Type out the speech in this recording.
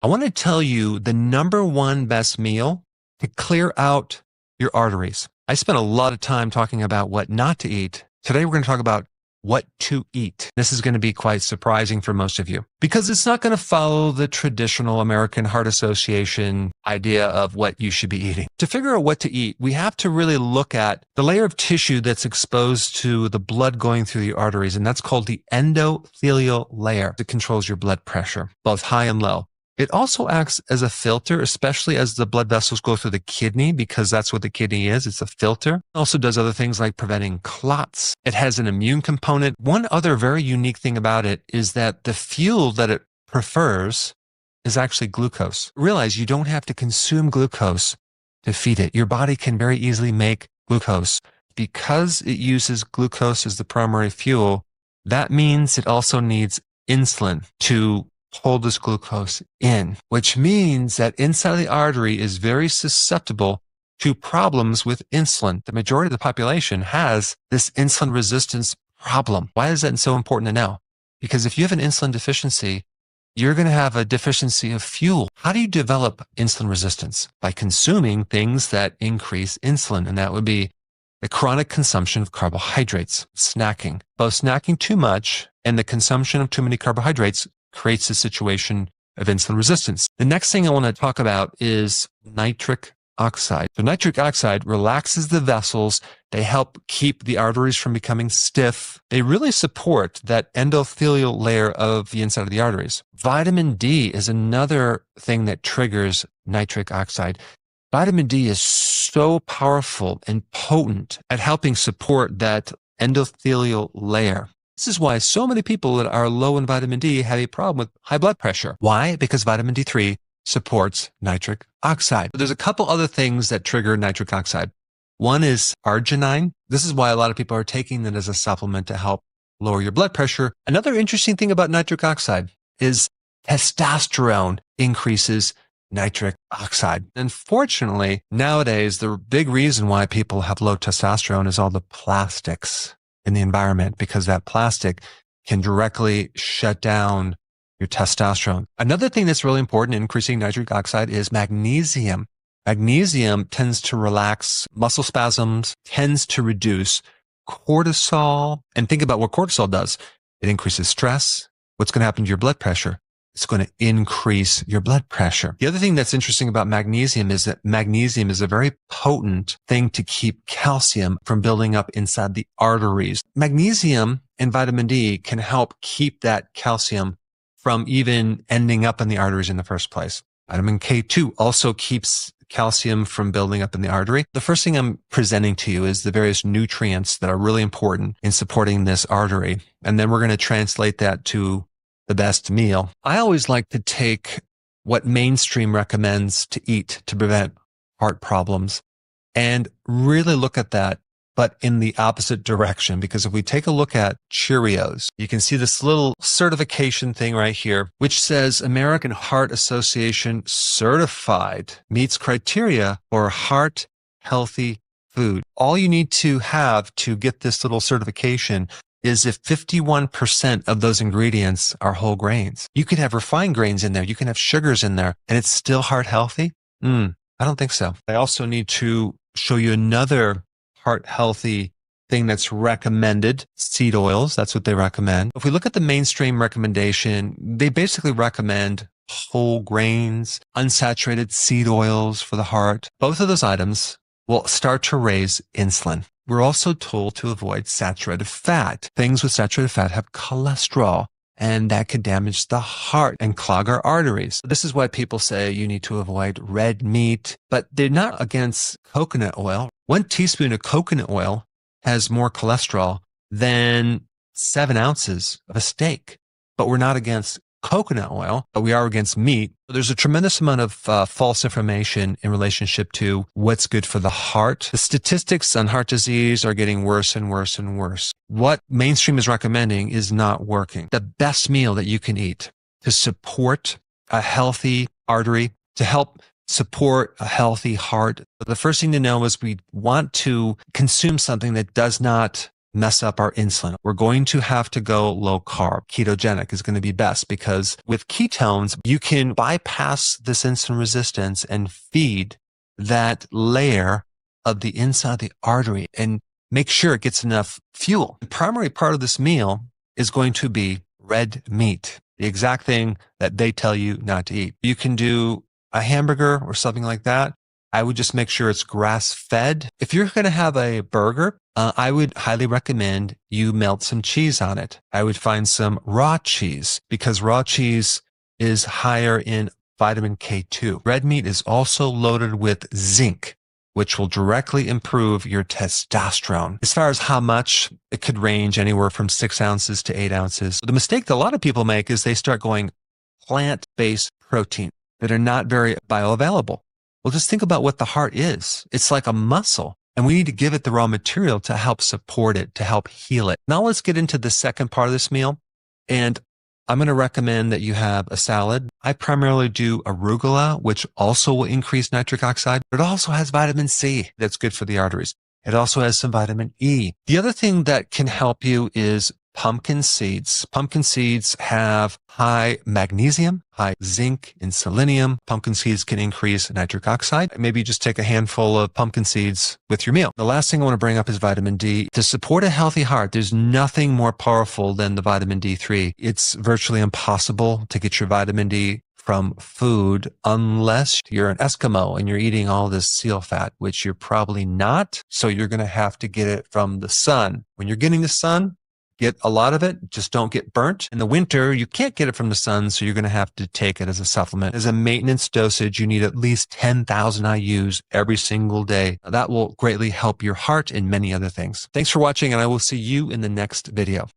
I want to tell you the number one best meal to clear out your arteries. I spent a lot of time talking about what not to eat. Today, we're going to talk about what to eat. This is going to be quite surprising for most of you because it's not going to follow the traditional American Heart Association idea of what you should be eating. To figure out what to eat, we have to really look at the layer of tissue that's exposed to the blood going through the arteries, and that's called the endothelial layer. It controls your blood pressure, both high and low. It also acts as a filter, especially as the blood vessels go through the kidney, because that's what the kidney is. It's a filter. It also does other things like preventing clots. It has an immune component. One other very unique thing about it is that the fuel that it prefers is actually glucose. Realize you don't have to consume glucose to feed it. Your body can very easily make glucose. Because it uses glucose as the primary fuel, that means it also needs insulin to hold this glucose in, which means that inside of the artery is very susceptible to problems with insulin. The majority of the population has this insulin resistance problem. Why is that so important to know? Because if you have an insulin deficiency, you're going to have a deficiency of fuel. How do you develop insulin resistance? By consuming things that increase insulin, and that would be the chronic consumption of carbohydrates, snacking. Both snacking too much and the consumption of too many carbohydrates creates a situation of insulin resistance. The next thing I want to talk about is nitric oxide. So nitric oxide relaxes the vessels. They help keep the arteries from becoming stiff. They really support that endothelial layer of the inside of the arteries. Vitamin D is another thing that triggers nitric oxide. Vitamin D is so powerful and potent at helping support that endothelial layer. This is why so many people that are low in vitamin D have a problem with high blood pressure. Why? Because vitamin D3 supports nitric oxide. But there's a couple other things that trigger nitric oxide. One is arginine. This is why a lot of people are taking it as a supplement to help lower your blood pressure. Another interesting thing about nitric oxide is testosterone increases nitric oxide. Unfortunately, nowadays, the big reason why people have low testosterone is all the plastics in the environment, because that plastic can directly shut down your testosterone. Another thing that's really important in increasing nitric oxide is magnesium. Magnesium tends to relax muscle spasms, tends to reduce cortisol. And think about what cortisol does. It increases stress. What's going to happen to your blood pressure? It's going to increase your blood pressure. The other thing that's interesting about magnesium is that magnesium is a very potent thing to keep calcium from building up inside the arteries. Magnesium and vitamin D can help keep that calcium from even ending up in the arteries in the first place. Vitamin K2 also keeps calcium from building up in the artery. The first thing I'm presenting to you is the various nutrients that are really important in supporting this artery. And then we're going to translate that to the best meal. I always like to take what mainstream recommends to eat to prevent heart problems and really look at that, but in the opposite direction. Because if we take a look at Cheerios, you can see this little certification thing right here, which says American Heart Association certified, meets criteria for heart healthy food. All you need to have to get this little certification is if 51% of those ingredients are whole grains. You could have refined grains in there. You can have sugars in there and it's still heart healthy. I don't think so. I also need to show you another heart healthy thing that's recommended. Seed oils. That's what they recommend. If we look at the mainstream recommendation, they basically recommend whole grains, unsaturated seed oils for the heart. Both of those items will start to raise insulin. We're also told to avoid saturated fat. Things with saturated fat have cholesterol, and that could damage the heart and clog our arteries. This is why people say you need to avoid red meat, but they're not against coconut oil. 1 teaspoon of coconut oil has more cholesterol than 7 ounces of a steak. But we're not against coconut oil, but we are against meat. There's a tremendous amount of false information in relationship to what's good for the heart. The statistics on heart disease are getting worse and worse and worse. What mainstream is recommending is not working. The best meal that you can eat to support a healthy artery, to help support a healthy heart. The first thing to know is we want to consume something that does not mess up our insulin. We're going to have to go low carb. Ketogenic is going to be best because with ketones, you can bypass this insulin resistance and feed that layer of the inside of the artery and make sure it gets enough fuel. The primary part of this meal is going to be red meat, the exact thing that they tell you not to eat. You can do a hamburger or something like that. I would just make sure it's grass-fed. If you're going to have a burger, I would highly recommend you melt some cheese on it. I would find some raw cheese because raw cheese is higher in vitamin K2. Red meat is also loaded with zinc, which will directly improve your testosterone. As far as how much, it could range anywhere from 6 ounces to 8 ounces. The mistake that a lot of people make is they start going plant-based protein that are not very bioavailable. Well, just think about what the heart is. It's like a muscle, and we need to give it the raw material to help support it, to help heal it. Now let's get into the second part of this meal, and I'm going to recommend that you have a salad. I primarily do arugula, which also will increase nitric oxide, but it also has vitamin C that's good for the arteries. It also has some vitamin E. The other thing that can help you is pumpkin seeds. Pumpkin seeds have high magnesium, high zinc, and selenium. Pumpkin seeds can increase nitric oxide. Maybe just take a handful of pumpkin seeds with your meal. The last thing I want to bring up is vitamin D. To support a healthy heart, there's nothing more powerful than the vitamin D3. It's virtually impossible to get your vitamin D from food unless you're an Eskimo and you're eating all this seal fat, which you're probably not. So you're going to have to get it from the sun. When you're getting the sun, get a lot of it, just don't get burnt. In the winter, you can't get it from the sun, so you're going to have to take it as a supplement. As a maintenance dosage, you need at least 10,000 IUs every single day. That will greatly help your heart and many other things. Thanks for watching, and I will see you in the next video.